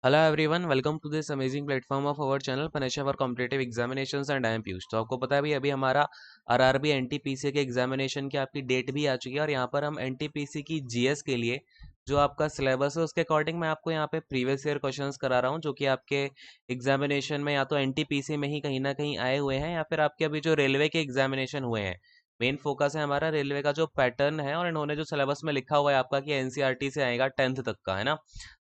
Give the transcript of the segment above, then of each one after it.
Hello everyone, welcome to this amazing platform of our channel Panesha for competitive examinations and I am Piyush. तो आपको पता है भाई, अभी हमारा आरआरबी एनटीपीसी के एग्जामिनेशन की आपकी डेट भी आ चुकी है और यहाँ पर हम एनटीपीसी की जीएस के लिए जो आपका सिलेबस है उसके अकॉर्डिंग मैं आपको यहाँ पे प्रीवियस ईयर क्वेश्चंस करा रहा हूँ, जो कि आपके एग्जामिनेशन में या तो एनटीपीसी में ही कहीं ना कहीं आए हुए हैं या फिर आपके अभी जो रेलवे के एग्जामिनेशन हुए हैं। मेन फोकस है हमारा रेलवे का जो पैटर्न है, और इन्होंने जो सिलेबस में लिखा हुआ है आपका कि एनसीईआरटी से आएगा 10th तक का, है ना।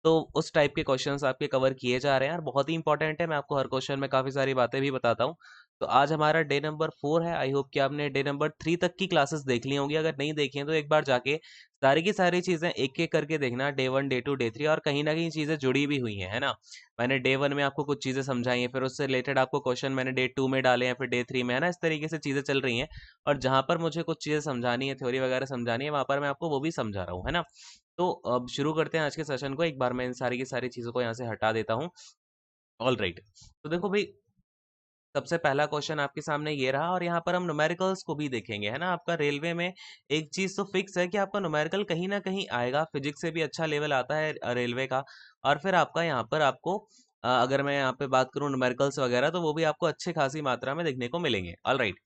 तो उस टाइप के क्वेश्चंस आपके कवर किए जा रहे हैं और बहुत ही इंपॉर्टेंट है। मैं आपको हर क्वेश्चन में काफ़ी सारी बातें भी बताता हूँ। तो आज हमारा डे नंबर 4 है। आई होप कि आपने डे नंबर 3 तक की क्लासेस देख ली होंगी। अगर नहीं देखी हैं तो एक बार जाके सारी की सारी चीज़ें एक एक करके देखना, डे 1 डे 2 डे 3, और कहीं ना कहीं चीज़ें जुड़ी भी हुई हैं, है ना। मैंने डे 1 में आपको कुछ चीज़ें समझाई हैं, फिर उससे रिलेटेड आपको क्वेश्चन मैंने डे 2 में डाले हैं, फिर डे 3 में, है ना। इस तरीके से चीज़ें चल रही हैं। और जहाँ पर मुझे कुछ चीज़ें समझानी है, थ्योरी वगैरह समझानी है, वहाँ पर मैं आपको वो भी समझा रहा हूँ, है ना। तो अब शुरू करते हैं आज के सेशन को। एक बार मैं इन सारी की सारी चीज़ों को यहाँ से हटा देता हूँ। All right. तो देखो भाई, सबसे पहला क्वेश्चन आपके सामने ये रहा और यहाँ पर हम न्यूमेरिकल्स को भी देखेंगे, है ना। आपका रेलवे में एक चीज़ तो फिक्स है कि आपका न्यूमेरिकल कहीं ना कहीं आएगा। फिजिक्स से भी अच्छा लेवल आता है रेलवे का। और फिर आपका यहाँ पर आपको अगर मैं यहाँ पे बात करूँ न्यूमेरिकल्स वगैरह, तो वो भी आपको अच्छे खासी मात्रा में देखने को मिलेंगे। All right.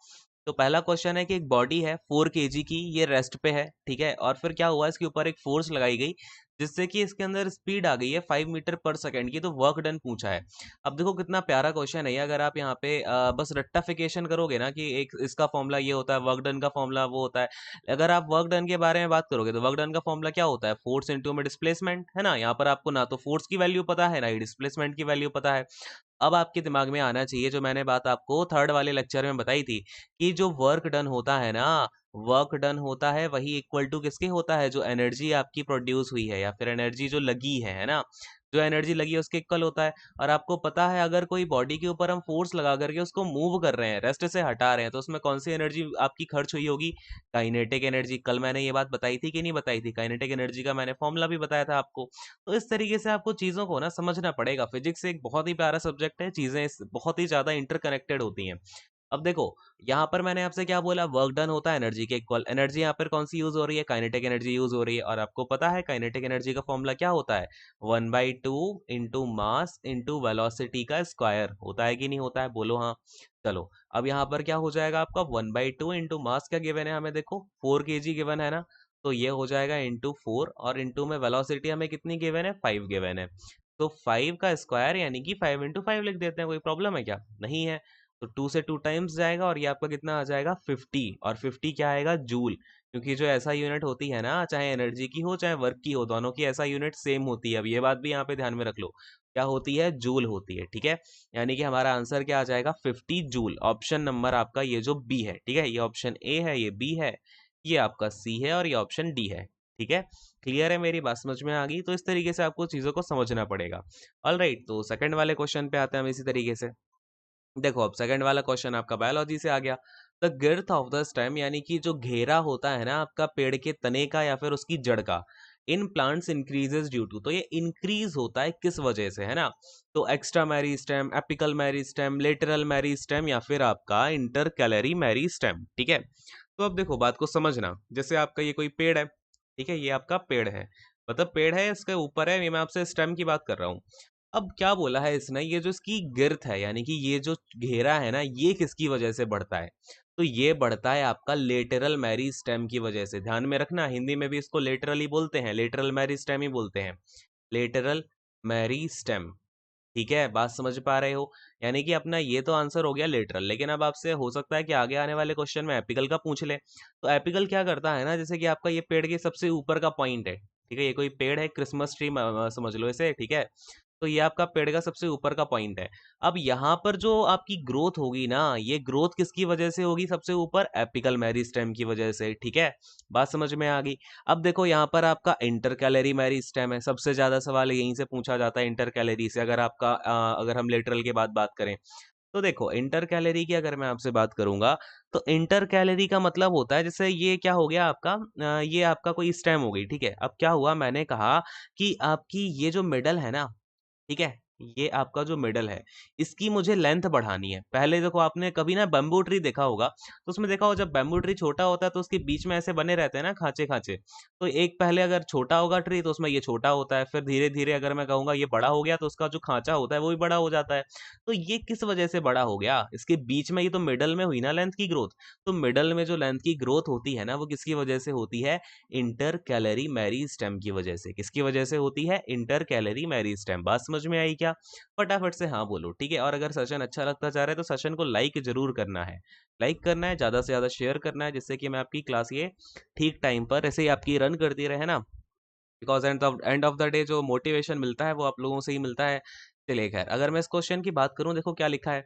तो पहला क्वेश्चन है कि एक बॉडी है 4 kg की, ये रेस्ट पे है, ठीक है। और फिर क्या हुआ, इसके ऊपर एक फोर्स लगाई गई जिससे कि इसके अंदर स्पीड आ गई है 5 मीटर पर सेकेंड की। तो वर्क डन पूछा है। अब देखो कितना प्यारा क्वेश्चन है ये। अगर आप यहाँ पे बस रट्टाफिकेशन करोगे ना कि एक इसका फॉर्मूला ये होता है, वर्क डन का फॉर्मूला वो होता है। अगर आप वर्क डन के बारे में बात करोगे तो वर्क डन का फॉर्मूला क्या होता है, फोर्स इंटू में डिस्प्लेसमेंट, है ना। यहाँ पर आपको ना तो फोर्स की वैल्यू पता है, ना ही डिस्प्लेसमेंट की वैल्यू पता है। अब आपके दिमाग में आना चाहिए जो मैंने बात आपको थर्ड वाले लेक्चर में बताई थी, कि जो वर्क डन होता है ना, वर्क डन होता है वही इक्वल टू किसके होता है, जो एनर्जी आपकी प्रोड्यूस हुई है या फिर एनर्जी जो लगी है ना। जो एनर्जी लगी है उसके इक्वल होता है। और आपको पता है, अगर कोई बॉडी के ऊपर हम फोर्स लगा करके उसको मूव कर रहे हैं, रेस्ट से हटा रहे हैं, तो उसमें कौन सी एनर्जी आपकी खर्च हुई होगी, काइनेटिक एनर्जी। कल मैंने ये बात बताई थी कि नहीं बताई थी, काइनेटिक एनर्जी का मैंने फॉर्मूला भी बताया था आपको। तो इस तरीके से आपको चीज़ों को ना समझना पड़ेगा। फिजिक्स एक बहुत ही प्यारा सब्जेक्ट है, चीज़ें बहुत ही ज़्यादा इंटरकनेक्टेड होती हैं। अब देखो, यहाँ पर मैंने आपसे क्या बोला, वर्क डन होता है एनर्जी के इक्वल। एनर्जी यहाँ पर कौन सी यूज हो रही है, काइनेटिक एनर्जी यूज हो रही है। और आपको पता है काइनेटिक एनर्जी का फॉर्मूला क्या होता है, 1/2 इंटू मास इंटू वेलोसिटी का स्क्वायर। होता है कि नहीं होता है, बोलो हाँ। चलो, अब यहाँ पर क्या हो जाएगा आपका, 1/2 इंटू मास क्या गिवन है हमें, देखो 4 kg गिवन है ना। तो ये हो जाएगा इंटू 4, और इंटू में वेलोसिटी हमें कितनी गिवन है, 5 गिवन है। तो 5 का स्क्वायर यानी कि 5 × 5 लिख देते हैं। कोई प्रॉब्लम है क्या, नहीं है। तो 2 से 2 टाइम्स जाएगा और ये आपका कितना आ जाएगा, 50। और 50 क्या आएगा, जूल। क्योंकि जो ऐसा यूनिट होती है ना, चाहे एनर्जी की हो चाहे वर्क की हो, दोनों की ऐसा यूनिट सेम होती है। अब ये बात भी यहाँ पे ध्यान में रख लो, क्या होती है, जूल होती है, ठीक है। यानी कि हमारा आंसर क्या आ जाएगा, 50 जूल। ऑप्शन नंबर आपका ये जो बी है, ठीक है, ये ऑप्शन ए है, ये बी है, ये आपका सी है, और ये ऑप्शन डी है, ठीक है। क्लियर है, मेरी बात समझ में आ गई। तो इस तरीके से आपको चीज़ों को समझना पड़ेगा। All right. तो सेकंड वाले क्वेश्चन पे आते हैं हम इसी तरीके से। देखो, अब सेकंड वाला क्वेश्चन आपका बायोलॉजी से आ गया। The girth of the stem, यानी कि जो घेरा होता है ना आपका पेड़ के तने का या फिर उसकी जड़ का, in plants increases due to, तो ये इंक्रीज होता है किस वजह से, है ना। तो extra meristem, apical meristem, lateral meristem, या फिर आपका इंटर कैलरी मैरी स्टेम, ठीक है। तो अब देखो बात को समझना, जैसे आपका ये कोई पेड़ है, ठीक है, ये आपका पेड़ है, मतलब पेड़ है, इसके ऊपर है, ये मैं आपसे स्टेम की बात कर रहा हूँ। अब क्या बोला है इसने, ये जो इसकी गिर्थ है यानी कि ये जो घेरा है ना, ये किसकी वजह से बढ़ता है, तो ये बढ़ता है आपका लेटरल मैरी स्टेम की वजह से। ध्यान में रखना, हिंदी में भी इसको लेटरल ही बोलते हैं, लेटरल मैरी स्टेम ही बोलते हैं, लेटरल मैरी स्टेम। ठीक है, बात समझ पा रहे हो। यानी कि अपना ये तो आंसर हो गया लेटरल, लेकिन अब आपसे हो सकता है कि आगे आने वाले क्वेश्चन में एपिकल का पूछ ले। तो एपिकल क्या करता है ना, जैसे कि आपका ये पेड़ के सबसे ऊपर का पॉइंट है, ठीक है, ये कोई पेड़ है, क्रिसमस ट्री समझ लो इसे, ठीक है। तो ये आपका पेड़ का सबसे ऊपर का पॉइंट है। अब यहाँ पर जो आपकी ग्रोथ होगी ना, ये ग्रोथ किसकी वजह से होगी, सबसे ऊपर एपिकल मेरिस्टेम की वजह से, ठीक है। बात समझ में आ गई। अब देखो यहाँ पर आपका इंटर कैलरी मेरिस्टेम है, सबसे ज्यादा सवाल यहीं से पूछा जाता है, इंटर कैलरी से। अगर आपका अगर हम लेटरल के बाद बात करें, तो देखो इंटर कैलोरी की अगर मैं आपसे बात करूंगा, तो इंटर कैलोरी का मतलब होता है, जैसे ये क्या हो गया आपका, ये आपका कोई स्टेम हो गई, ठीक है। अब क्या हुआ, मैंने कहा कि आपकी ये जो मिडल है ना, ठीक है, ये आपका जो मिडल है, इसकी मुझे लेंथ बढ़ानी है। पहले देखो आपने कभी ना बैम्बू ट्री देखा होगा, तो उसमें देखा होगा जब बैम्बू ट्री छोटा होता है तो उसके बीच में ऐसे बने रहते हैं ना खाँचे-खाँचे। तो एक पहले अगर छोटा होगा ट्री तो उसमें ये छोटा होता है, फिर धीरे-धीरे अगर मैं कहूँगा ये बड़ा हो गया तो उसका जो खाँचा होता है वो भी बड़ा हो जाता है। तो ये किस वजह से बड़ा हो गया? इसके बीच में ये तो मिडल में हुई ना लेंथ की ग्रोथ। तो मिडल में जो लेंथ की ग्रोथ होती है ना वो किसकी वजह से होती है? इंटर कैलरी मेरिस्टेम की वजह से। किसकी वजह से होती है? Inter calorie meristem. बात समझ में आई क्या? फटाफट से हाँ बोलो, ठीक है? और अगर सेशन अच्छा लगता जा रहा है तो सेशन को लाइक ज़रूर करना है। लाइक करना है, ज़्यादा से ज़्यादा शेयर करना है जिससे कि मैं आपकी क्लास ये ठीक टाइम पर ऐसे ही आपकी रन करती रहे ना, because end of the day जो मोटिवेशन मिलता है वो आप लोगों से ही मिलता है। चलिए ख़ैर, अगर मैं इस क्वेश्चन की बात करूँ देखो क्या लिखा है?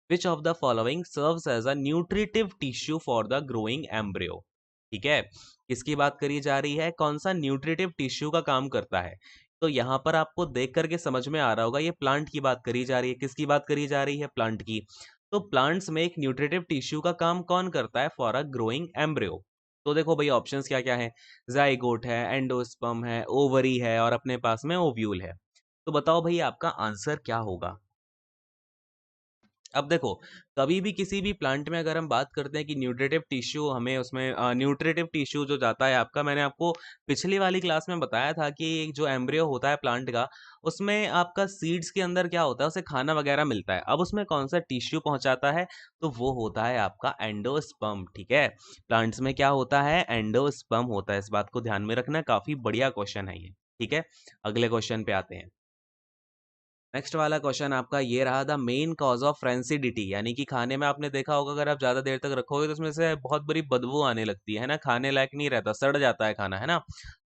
Which of the following serves as a nutritive tissue for the growing embryo? ठीक है? किसकी बात करी जा रही है? कौन-सा न्यूट्रिटिव टिश्यू का काम करता है? तो यहाँ पर आपको देख कर के समझ में आ रहा होगा ये प्लांट की बात करी जा रही है। किसकी बात करी जा रही है? प्लांट की। तो प्लांट्स में एक न्यूट्रिटिव टिश्यू का काम कौन करता है फॉर अ ग्रोइंग एम्ब्रियो? तो देखो भई ऑप्शंस क्या-क्या हैं? ज़ाइगोट है, एंडोस्पर्म है, ओवरी है और अपने पास में ओव्यूल है। तो बताओ भई आपका आंसर क्या होगा? अब देखो, कभी भी किसी भी प्लांट में अगर हम बात करते हैं कि न्यूट्रिटिव टिश्यू हमें उसमें न्यूट्रिटिव टिश्यू जो जाता है आपका, मैंने आपको पिछली वाली क्लास में बताया था कि एक जो एम्ब्रियो होता है प्लांट का, उसमें आपका सीड्स के अंदर क्या होता है, उसे खाना वगैरह मिलता है। अब उसमें कौन-सा टिश्यू पहुँचाता है, तो वो होता है आपका एंडोस्पर्म, ठीक है? प्लांट्स में क्या होता है, एंडोस्पर्म होता है। इस बात को ध्यान में रखना, काफ़ी बढ़िया क्वेश्चन है ये, ठीक है? अगले क्वेश्चन पे आते हैं। नेक्स्ट वाला क्वेश्चन आपका ये रहा द मेन कॉज ऑफ फ्रेंसिडिटी, यानी कि खाने में आपने देखा होगा अगर आप ज़्यादा देर तक रखोगे तो उसमें से बहुत बुरी बदबू आने लगती है ना, खाने लायक नहीं रहता, सड़ जाता है खाना, है ना?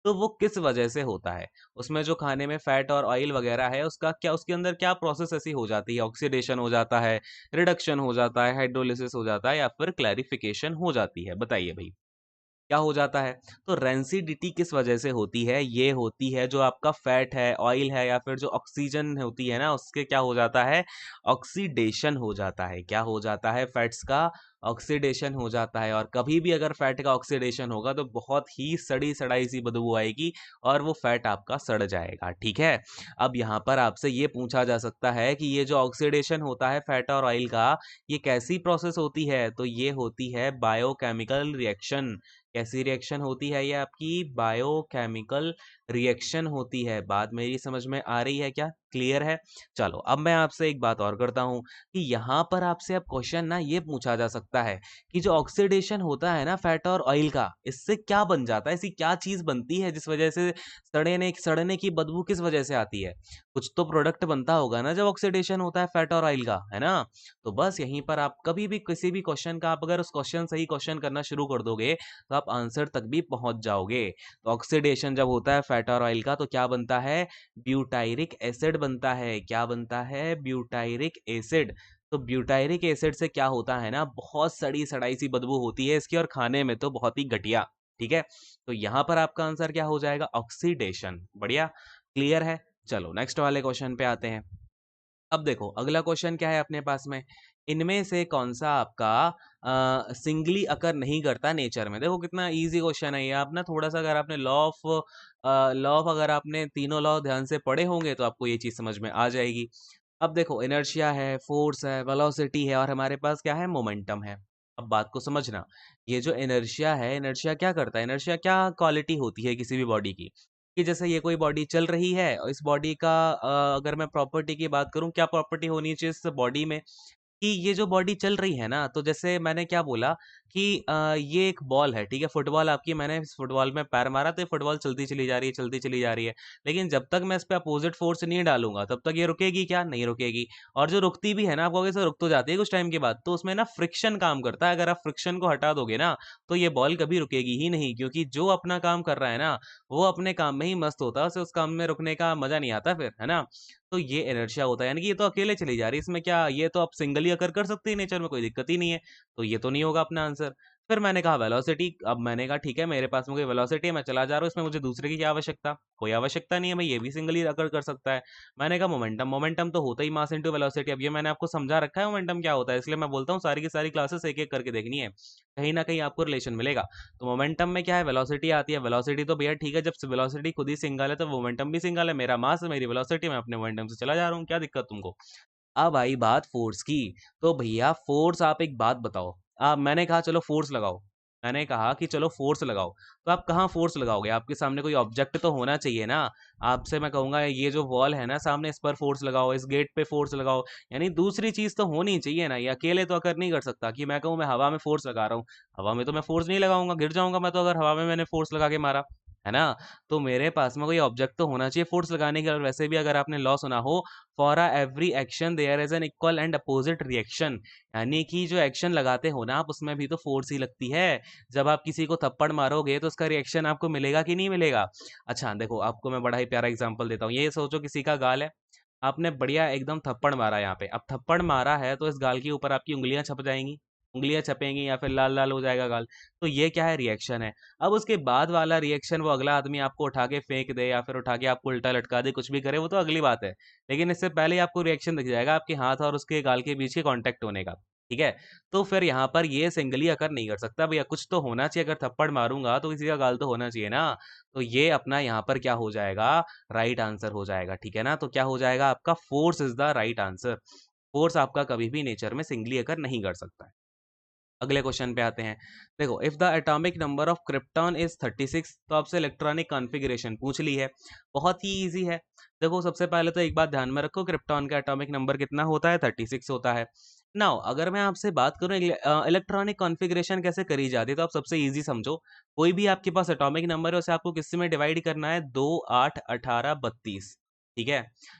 तो वो किस वजह से होता है? उसमें जो खाने में फैट और ऑयल वगैरह है उसका क्या, उसके अंदर क्या प्रोसेस ऐसी हो जाती है? ऑक्सीडेशन हो जाता है, रिडक्शन हो जाता है, हाइड्रोलिसिस हो जाता है या फिर क्लैरिफिकेशन हो जाती है? बताइए भई। क्या हो जाता है? तो रेंसिडिटी किस वजह से होती है? ये होती है जो आपका फैट है, ऑयल है या फिर जो ऑक्सीजन होती है ना, उसके क्या हो जाता है? ऑक्सीडेशन हो जाता है। क्या हो जाता है? फैट्स का ऑक्सीडेशन हो जाता है और कभी भी अगर फैट का ऑक्सीडेशन होगा तो बहुत ही सड़ी-सड़ाई सी बदबू आएगी और वो फैट आपका सड़ जाएगा, ठीक है? अब यहाँ पर आपसे ये पूछा जा सकता है कि ये जो ऑक्सीडेशन होता है फैट और ऑयल का, ये कैसी प्रोसेस होती है? तो ये होती है बायोकेमिकल रिएक्शन। कैसी रिएक्शन होती है ये आपकी? बायोकेमिकल रिएक्शन होती है। बात मेरी समझ में आ रही है क्या? क्लियर है? चलो, अब मैं आपसे एक बात और करता हूँ कि यहाँ पर आपसे अब क्वेश्चन ना ये पूछा जा सकता है कि जो ऑक्सीडेशन होता है ना फैट और ऑयल का, इससे क्या बन जाता है? ऐसी क्या चीज़ बनती है जिस वजह से सड़ने की बदबू किस वजह से आती है? कुछ तो प्रोडक्ट बनता होगा ना जब ऑक्सीडेशन होता है फैट और ऑयल का, है ना? तो बस यहीं पर आप कभी भी किसी भी क्वेश्चन का आप अगर उस क्वेश्चन से ही क्वेश्चन करना शुरू कर दोगे तो आप आंसर तक भी पहुंच जाओगे। तो ऑक्सीडेशन जब होता है फैट और ऑयल का तो क्या बनता है? ब्यूटायरिक एसिड बनता है। क्या बनता है? Butyric acid. तो ब्यूटायरिक एसिड से क्या होता है ना, बहुत सड़ी-सड़ाई सी बदबू होती है इसकी और खाने में तो बहुत ही घटिया, ठीक है? तो यहाँ पर आपका आंसर क्या हो जाएगा? ऑक्सीडेशन। बढ़िया, क्लियर है? चलो नेक्स्ट वाले क्वेश्चन पे आते हैं। अब देखो अगला क्वेश्चन क्या है अपने पास में, इनमें से कौन सा आपका सिंगली अकर नहीं करता नेचर में? देखो कितना इजी क्वेश्चन है ये, आप ना थोड़ा सा अगर आपने लॉ ऑफ अगर आपने तीनों लॉ ध्यान से पढ़े होंगे तो आपको ये चीज समझ में आ जाएगी। अब देखो इनर्शिया है, फोर्स है, वेलोसिटी है और हमारे पास क्या है? मोमेंटम है। अब बात को समझना, ये जो इनर्शिया है, इनर्शिया क्या करता है? इनर्शिया क्या क्वालिटी होती है किसी भी बॉडी की? कि जैसे ये कोई बॉडी चल रही है और इस बॉडी का अगर मैं प्रॉपर्टी की बात करूँ, क्या प्रॉपर्टी होनी चाहिए इस बॉडी में कि ये जो बॉडी चल रही है ना, तो जैसे मैंने क्या बोला कि ये एक बॉल है, ठीक है? फुटबॉल आपकी, मैंने इस फुटबॉल में पैर मारा तो ये फुटबॉल चलती चली जा रही है, चलती चली जा रही है। लेकिन जब तक मैं इस पे अपोज़िट फ़ोर्स नहीं डालूँगा, तब तक ये रुकेगी क्या? नहीं रुकेगी। और जो रुकती भी है ना, आप कहोगे सर रुक तो जाती है कुछ टाइम के बाद, तो उसमें ना फ्रिक्शन काम करता है। अगर आप फ्रिक्शन को हटा दोगे ना, तो ये बॉल कभी रुकेगी ही नहीं क्योंकि जो अपना काम कर रहा है ना, वो अपने काम में ही मस्त होता है, उसे उस काम में रुकने का मज़ा नहीं आता फिर, है ना? तो ये इनर्शिया होता है, यानी कि ये तो अकेले चली जा रही है, इसमें क्या ये तो आप सिंगली अकर कर सकते हैं नेचर में, कोई दिक्कत ही नहीं है। तो ये तो नहीं होगा अपना आंसर। फिर मैंने कहा वेलोसिटी, अब मैंने कहा ठीक है मेरे पास में कोई वेलोसिटी है, मैं चला जा रहा हूँ, इसमें मुझे दूसरे की क्या आवश्यकता, कोई आवश्यकता नहीं है, मैं ये भी सिंगली अकर कर सकता है। मैंने कहा मोमेंटम, मोमेंटम तो होता ही मास इनटू वेलोसिटी, अब ये मैंने आपको समझा रखा है मोमेंटम क्या होता है, इसलिए मैं बोलता हूँ सारी की सारी क्लासेस एक एक करके देखनी है, कहीं ना कहीं आपको रिलेशन मिलेगा। तो मोमेंटम में क्या है, वेलोसिटी आती है, वेलोसिटी तो भैया ठीक है, जब वेलोसिटी खुद ही सिंगल है तो मोमेंटम भी सिंगल है, मेरा मास मेरी वेलोसिटी, मैं अपने मोमेंटम से चला जा रहा हूँ, क्या दिक्कत तुमको। अब आई बात फोर्स की, तो भैया फोर्स, आप एक बात बताओ, आप, मैंने कहा चलो फोर्स लगाओ, मैंने कहा कि चलो फोर्स लगाओ, तो आप कहाँ फोर्स लगाओगे, आपके सामने कोई ऑब्जेक्ट तो होना चाहिए ना। आपसे मैं कहूंगा ये जो वॉल है ना सामने, इस पर फोर्स लगाओ, इस गेट पे फोर्स लगाओ, यानी दूसरी चीज तो होनी चाहिए ना, ये अकेले तो अगर नहीं कर सकता कि मैं कहूँ मैं हवा में फोर्स लगा रहा हूँ, हवा में तो मैं फोर्स नहीं लगाऊंगा, गिर जाऊंगा मैं तो, अगर हवा में मैंने फोर्स लगा के मारा, है ना। तो मेरे पास में कोई ऑब्जेक्ट तो होना चाहिए फोर्स लगाने के, और वैसे भी अगर आपने लॉ सुना हो, for every action there is an equal and opposite reaction, यानी कि जो एक्शन लगाते हो ना आप, उसमें भी तो फोर्स ही लगती है। जब आप किसी को थप्पड़ मारोगे तो उसका रिएक्शन आपको मिलेगा कि नहीं मिलेगा। अच्छा देखो, आपको मैं बड़ा ही प्यारा एग्जांपल देता हूँ, ये सोचो किसी का गाल है, आपने बढ़िया एकदम थप्पड़ मारा यहाँ पे, अब थप्पड़ मारा है तो इस गाल के ऊपर आपकी उंगलियां छप जाएंगी, उंगलियां छपेंगी या फिर लाल लाल हो जाएगा गाल, तो ये क्या है, रिएक्शन है। अब उसके बाद वाला रिएक्शन, वो अगला आदमी आपको उठा के फेंक दे या फिर उठा के आपको उल्टा लटका दे, कुछ भी करे, वो तो अगली बात है, लेकिन इससे पहले ही आपको रिएक्शन दिख जाएगा आपके हाथ और उसके गाल के बीच के कांटेक्ट होने का, ठीक है। तो फिर यहाँ पर ये सिंगली अकर नहीं कर सकता भैया, कुछ तो होना चाहिए, अगर थप्पड़ मारूंगा तो किसी का गाल तो होना चाहिए ना। तो ये अपना यहाँ पर क्या हो जाएगा, राइट आंसर हो जाएगा, ठीक है ना। तो क्या हो जाएगा आपका, force is the right answer, force आपका कभी भी नेचर में सिंगली अकर नहीं कर सकता है। अगले क्वेश्चन पे आते हैं। देखो, if the atomic number of krypton is 36, तो आपसे इलेक्ट्रॉनिक कॉन्फ़िगरेशन पूछ ली है, बहुत ही इजी है। देखो सबसे पहले तो एक बात ध्यान में रखो, क्रिप्टॉन का एटॉमिक नंबर कितना होता है, 36 होता है। नाउ अगर मैं आपसे बात करूं इलेक्ट्रॉनिक कॉन्फ़िगरेशन कैसे करी जाती है, तो आप सबसे इजी समझो, कोई भी आपके पास एटॉमिक नंबर है, उसे आपको किस में डिवाइड करना है, 2, 8, 18, 32, ठीक है।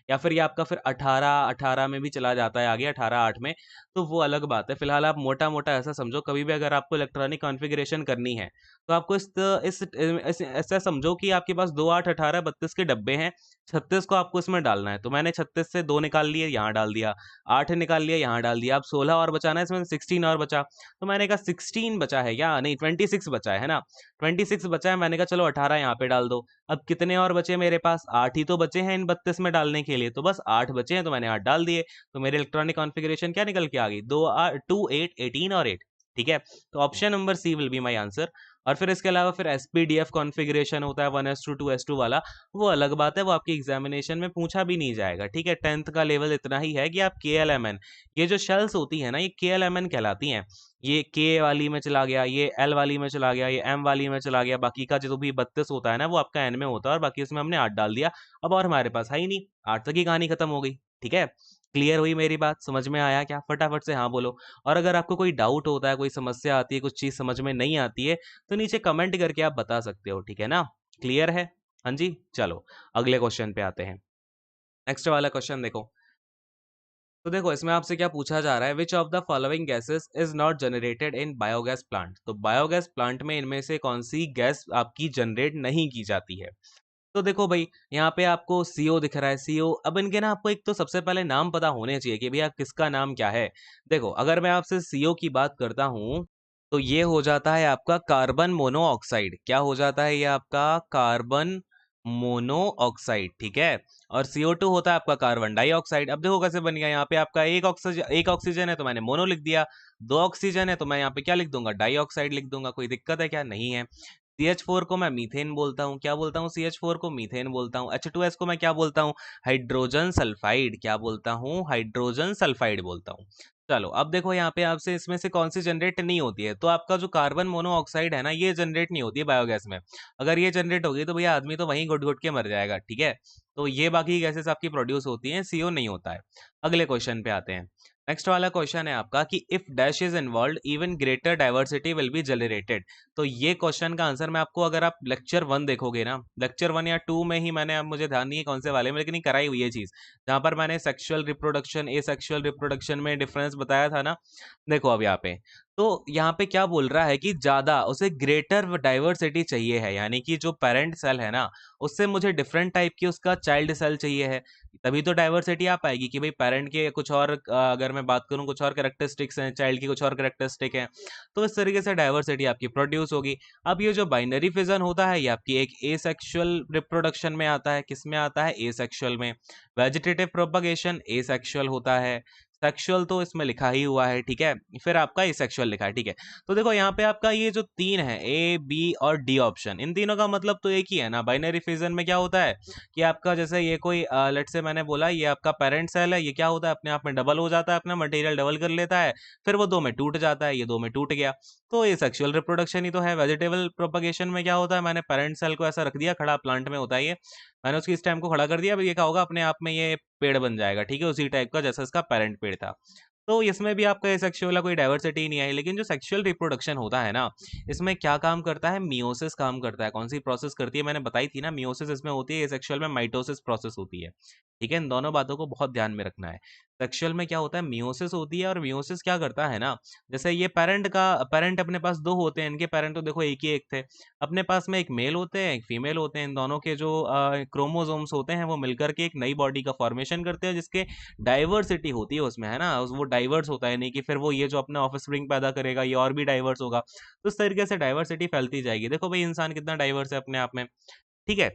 या फिर ये आपका फिर 18 18 में भी चला जाता है आगे, 18 8 में, तो वो अलग बात है। फिलहाल आप मोटा मोटा ऐसा समझो, कभी भी अगर आपको इलेक्ट्रॉनिक कॉन्फ़िगरेशन करनी है तो आपको ऐसा समझो कि आपके पास 2, 8, 18, 32 के डब्बे हैं, 36 को आपको इसमें डालना है, तो मैंने 36 से 2 निकाल लिए, यहाँ डाल दिया, 8 निकाल लिया, यहाँ डाल दिया, अब 16 और बचाना है, इसमें 16 और बचा, तो मैंने कहा 16 बचा है, या नहीं 26 बचा है ना, 26 बचा है, मैंने कहा चलो 18 यहाँ पे डाल दो। अब कितने और बचे मेरे पास, 8 ही तो बचे हैं इन 32 में डालने के लिए, तो बस 8 बचे हैं, तो मैंने 8 डाल दिए। तो मेरे इलेक्ट्रॉनिक कॉन्फ़िगरेशन क्या निकल के आ गई, 2, 2, 8, 18 और 8, ठीक है। तो option number C will be my answer. और फिर इसके अलावा फिर एसपीडीएफ कॉन्फ़िगरेशन होता है 1s2 2s2 वाला, वो अलग बात है, वो आपकी एग्जामिनेशन में पूछा भी नहीं जाएगा, ठीक है। 10th का लेवल इतना ही है कि आप KLMN, ये जो शेल्स होती है ना, ये KLMN कहलाती हैं, ये के वाली में चला गया, ये एल वाली में चला गया, ये एम वाली में चला गया, बाकी का जो भी 32 होता है ना वो आपका एन में होता है, और बाकी उसमें हमने 8 डाल दिया। अब और हमारे पास है ही नहीं, 8 तक ही कहानी खत्म हो गई, ठीक है। क्लियर हुई मेरी बात, समझ में आया क्या, फटाफट से हाँ बोलो। और अगर आपको कोई डाउट होता है, कोई समस्या आती है, कुछ चीज़ समझ में नहीं आती है, तो नीचे कमेंट करके आप बता सकते हो, ठीक है ना। क्लियर है, हाँ जी। चलो अगले क्वेश्चन पे आते हैं। नेक्स्ट वाला क्वेश्चन देखो, तो देखो इसमें आपसे क्या पूछा जा रहा है, which of the following gases is not generated in biogas plant, तो बायोगैस प्लांट में इनमें से कौन सी गैस आपकी जनरेट नहीं की जाती है। तो देखो भाई, यहाँ पे आपको CO दिख रहा है, CO, अब इनके ना आपको एक तो सबसे पहले नाम पता होने चाहिए कि भैया किसका नाम क्या है। देखो अगर मैं आपसे CO की बात करता हूँ, तो ये हो जाता है आपका कार्बन मोनोऑक्साइड, क्या हो जाता है ये आपका, कार्बन मोनोऑक्साइड, ठीक है। और CO2 होता है आपका कार्बन डाइऑक्साइड। अब देखो कैसे बन गया, यहाँ पे आपका एक ऑक्सीजन है तो मैंने मोनो लिख दिया, 2 ऑक्सीजन है तो मैं यहाँ पे क्या लिख दूंगा, डाइऑक्साइड लिख दूंगा, कोई दिक्कत है क्या, नहीं है। CH4 को मैं मीथेन बोलता हूँ, क्या बोलता हूँ, CH4 को मीथेन बोलता हूँ। H2S को मैं क्या बोलता हूँ, हाइड्रोजन सल्फाइड, क्या बोलता हूँ, हाइड्रोजन सल्फाइड बोलता हूँ। चलो अब देखो यहाँ पे आपसे इसमें से कौन सी जनरेट नहीं होती है, तो आपका जो कार्बन मोनोऑक्साइड है ना, ये जनरेट नहीं होती है बायोगैस में। अगर ये जनरेट होगी तो भैया आदमी तो वहीं घुट घुट के मर जाएगा, ठीक है। तो ये बाकी गैसेस आपकी प्रोड्यूस होती हैं, CO नहीं होता है। अगले क्वेश्चन पे आते हैं। नेक्स्ट वाला क्वेश्चन है आपका कि if dash is involve even greater diversity will be generated. तो ये क्वेश्चन का आंसर मैं आपको, अगर आप लेक्चर 1 देखोगे ना, लेक्चर 1 या 2 में ही मैंने, अब मुझे ध्यान नहीं है कौन से वाले में, लेकिन कराई हुई है चीज, जहां पर मैंने सेक्सुअल रिप्रोडक्शन, ए सेक्सुअल रिप्रोडक्शन में डिफरेंस बताया था ना। देखो अब यहाँ पे, तो यहाँ पे क्या बोल रहा है कि ज़्यादा उसे ग्रेटर डाइवर्सिटी चाहिए है, यानी कि जो पेरेंट सेल है ना, उससे मुझे डिफरेंट टाइप की उसका चाइल्ड सेल चाहिए है। तभी तो डाइवर्सिटी आ पाएगी कि भाई पेरेंट के कुछ और अगर मैं बात करूँ कुछ और कैरेक्टरिस्टिक्स हैं, चाइल्ड की कुछ और कैरेक्टरिस्टिक हैं, तो इस तरीके से डाइवर्सिटी आपकी प्रोड्यूस होगी। अब ये जो बाइनरी फिजन होता है ये आपकी एक एसेक्सुअल रिप्रोडक्शन में आता है। किस में आता है? एसेक्सुअल में। वेजिटेटिव प्रोपगेशन एसेक्सुअल होता है। सेक्सुअल तो इसमें लिखा ही हुआ है, ठीक है। फिर आपका एसेक्सुअल लिखा है, ठीक है। तो देखो यहाँ पे आपका ये जो तीन है, ए बी और डी ऑप्शन, इन तीनों का मतलब तो एक ही है ना। बाइनरी फिजन में क्या होता है कि आपका जैसे ये कोई लेट से मैंने बोला ये आपका पेरेंट सेल है, ये क्या होता है अपने आप में डबल हो जाता है, अपना मटेरियल डबल कर लेता है, फिर वो दो में टूट जाता है, ये दो में टूट गया। तो ये सेक्सुअल रिप्रोडक्शन ही तो है। वेजिटेबल प्रोपगेशन में क्या होता है, मैंने पेरेंट सेल को ऐसा रख दिया खड़ा, प्लांट में होता है ये, मैंने उसकी स्टेम को खड़ा कर दिया, अब ये क्या होगा अपने आप में ये पेड़ बन जाएगा, ठीक है, उसी टाइप का जैसा इसका पेरेंट पेड़ था। तो इसमें भी आपका सेक्सुअल वाला कोई डाइवर्सिटी नहीं आई। लेकिन जो सेक्सुअल रिप्रोडक्शन होता है ना, इसमें क्या काम करता है? मियोसिस काम करता है। कौन सी प्रोसेस करती है? मैंने बताई थी ना, मियोसिस इसमें होती है, सेक्सुअल में माइटोसिस प्रोसेस होती है, ठीक है। इन दोनों बातों को बहुत ध्यान में रखना है। सेक्सुअल में क्या होता है? मियोसिस होती है, और मियोसिस क्या करता है ना, जैसे ये पेरेंट अपने पास दो होते हैं, इनके पेरेंट तो देखो एक ही एक थे, अपने पास में एक मेल होते हैं एक फीमेल होते हैं, इन दोनों के जो क्रोमोसोम्स होते हैं वो मिलकर के एक नई बॉडी का फॉर्मेशन करते हैं, जिसके डाइवर्सिटी होती है उसमें, है ना, वो डाइवर्स होता है, नहीं कि फिर वो ये जो अपने ऑफस्प्रिंग पैदा करेगा ये और भी डाइवर्स होगा। तो इस तरीके से डाइवर्सिटी फैलती जाएगी। देखो भाई इंसान कितना डाइवर्स है अपने आप में, ठीक है।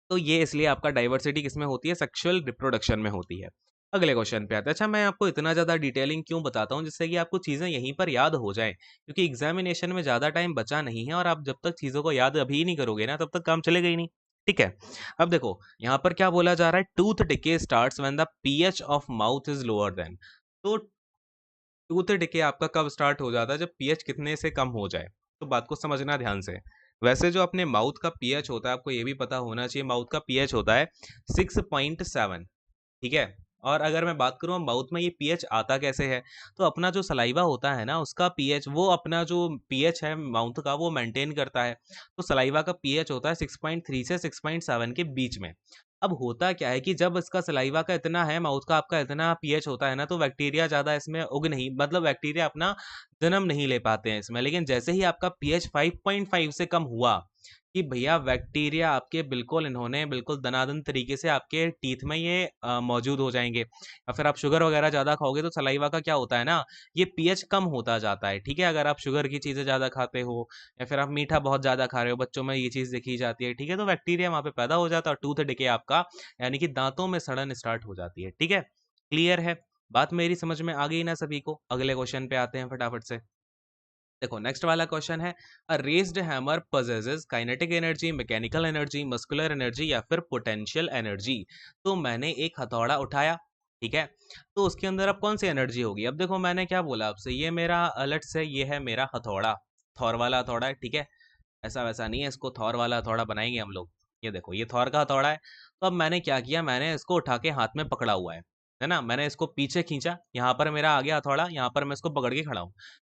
तो ये इसलिए आपका डाइवर्सिटी किसमें होती है? सेक्सुअल रिप्रोडक्शन में होती है। अगले क्वेश्चन पे आते हैं। अच्छा, मैं आपको इतना ज़्यादा डिटेलिंग क्यों बताता हूँ, जिससे कि आपको चीज़ें यहीं पर याद हो जाएँ, क्योंकि एग्ज़ामिनेशन में ज़्यादा टाइम बचा नहीं है, और आप जब तक चीज़ों को याद अभी नहीं करोगे ना, तब तक काम चलेगा ही नहीं, ठीक है? अब देखो, यहाँ पर क्या बोला जा रहा है, tooth decay starts when the pH of mouth is lower than. तो टूथ डिके आपका कब स्टार्ट हो जाता है? जब पीएच कितने से कम हो जाए। तो बात को समझना ध्यान से। वैसे जो अपने माउथ का पीएच होता है, आपको ये भी पता होना चाहिए, माउथ का पीएच होता है 6.7, ठीक है। और अगर मैं बात करूँ माउथ में ये पीएच आता कैसे है, तो अपना जो सलाइवा होता है ना, उसका पीएच, वो अपना जो पीएच है माउथ का वो मेंटेन करता है। तो सलाइवा का पीएच होता है 6.3 से 6.7 के बीच में। अब होता क्या है कि जब इसका सलाइवा का इतना है, माउथ का आपका इतना पीएच होता है ना, तो बैक्टीरिया ज़्यादा इसमें उग नहीं, मतलब बैक्टीरिया अपना जन्म नहीं ले पाते हैं इसमें। लेकिन जैसे ही आपका पीएच 5.5 से कम हुआ, कि भैया बैक्टीरिया आपके बिल्कुल इन्होंने बिल्कुल दनादन तरीके से आपके टीथ में ये मौजूद हो जाएँगे। या फिर आप शुगर वगैरह ज़्यादा खाओगे तो सलाइवा का क्या होता है ना, ये पीएच कम होता जाता है, ठीक है? अगर आप शुगर की चीज़ें ज़्यादा खाते हो, या फिर आप मीठा बहुत ज़्यादा खा रहे हो, बच्चों में ये चीज़ देखी जाती है, ठीक है? तो बैक्टीरिया वहाँ पे पैदा हो जाता है और टूथ डिके आपका, यानी कि दाँतों में सड़न स्टार्ट हो जाती है, ठीक है? क्लियर है? बात मेरी समझ में आ गई ना सभी को? अगले क्वेश्चन पे आते हैं फटाफट से। देखो नेक्स्ट वाला क्वेश्चन है, a raised hammer possesses kinetic energy, mechanical energy, muscular energy या फिर पोटेंशियल एनर्जी। तो मैंने एक हथौड़ा उठाया, ठीक है, तो उसके अंदर अब कौन सी एनर्जी होगी? अब देखो मैंने क्या बोला आपसे, ये मेरा अलर्ट से ये है मेरा हथौड़ा, थॉर वाला हथौड़ा है, ठीक है। ऐसा वैसा नहीं है, इसको थॉर वाला हथौड़ा बनाएंगे हम लोग। ये देखो ये थॉर का हथौड़ा है। तो अब मैंने क्या किया, मैंने इसको उठा के हाथ में पकड़ा हुआ है ना, मैंने इसको पीछे खींचा, यहाँ पर मेरा आ गया हथौड़ा, यहाँ पर मैं इसको पकड़ के खड़ा हूँ।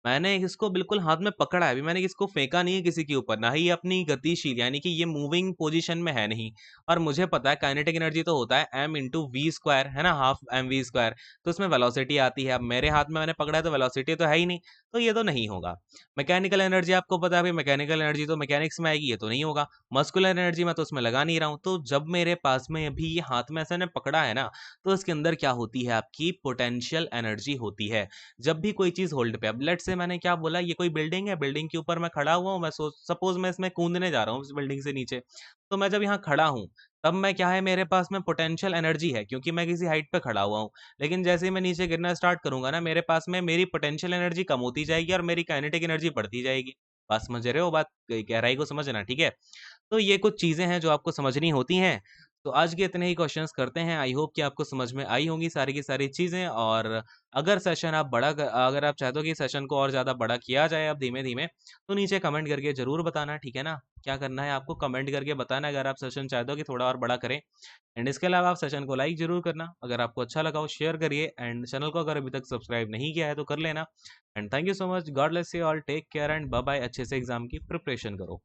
मैंने इसको बिल्कुल हाथ में पकड़ा है, अभी मैंने इसको फेंका नहीं है किसी के ऊपर, ना ही ये अपनी गतिशील, यानी कि ये मूविंग पोजीशन में है नहीं। और मुझे पता है काइनेटिक एनर्जी तो होता है m इंटू वी स्क्वायर, है ना, हाफ एम वी स्क्वायर। तो इसमें वेलोसिटी आती है, अब मेरे हाथ में मैंने पकड़ा है तो वेलोसिटी तो है ही नहीं, तो ये तो नहीं होगा। मैकेनिकल एनर्जी आपको पता है भाई, मैकेनिकल एनर्जी तो मैकेनिक्स में आएगी, ये तो नहीं होगा। मस्कुलर एनर्जी मैं तो उसमें लगा नहीं रहा हूँ। तो जब मेरे पास में अभी ये हाथ में ऐसे ने पकड़ा है ना, तो इसके अंदर क्या होती है, आपकी पोटेंशियल एनर्जी होती है। जब भी कोई चीज होल्ड पे, अब लेट से मैंने क्या बोला, ये कोई बिल्डिंग है, बिल्डिंग के ऊपर मैं खड़ा हुआ हूँ, मैं सपोज मैं इसमें कूदने जा रहा हूँ इस बिल्डिंग से नीचे। तो मैं जब यहाँ खड़ा हूँ, तब मैं क्या है, मेरे पास में पोटेंशियल एनर्जी है, क्योंकि मैं किसी हाइट पे खड़ा हुआ हूँ। लेकिन जैसे ही मैं नीचे गिरना स्टार्ट करूंगा ना, मेरे पास में मेरी पोटेंशियल एनर्जी कम होती जाएगी और मेरी काइनेटिक एनर्जी बढ़ती जाएगी। बात समझ रहे हो? बात गहराई को समझना, ठीक है। तो ये कुछ चीजें हैं जो आपको समझनी होती हैं। तो आज के इतने ही क्वेश्चंस करते हैं। आई होप कि आपको समझ में आई होंगी सारी की सारी चीजें। और अगर सेशन आप अगर आप चाहते हो कि सेशन को और ज़्यादा बड़ा किया जाए अब धीमे-धीमे, तो नीचे कमेंट करके ज़रूर बताना, ठीक है ना? क्या करना है आपको, कमेंट करके बताना अगर आप सेशन चाहते हो कि थोड़ा और बड़ा करें। एंड इसके अलावा आप सेशन को लाइक ज़रूर करना। अगर आपको अच्छा लगा हो शेयर करिए, एंड चैनल को अगर अभी तक सब्सक्राइब नहीं किया है तो कर लेना। And thank you so much, God bless you all, take care and bye bye. अच्छे से एग्जाम की प्रिपरेशन करो।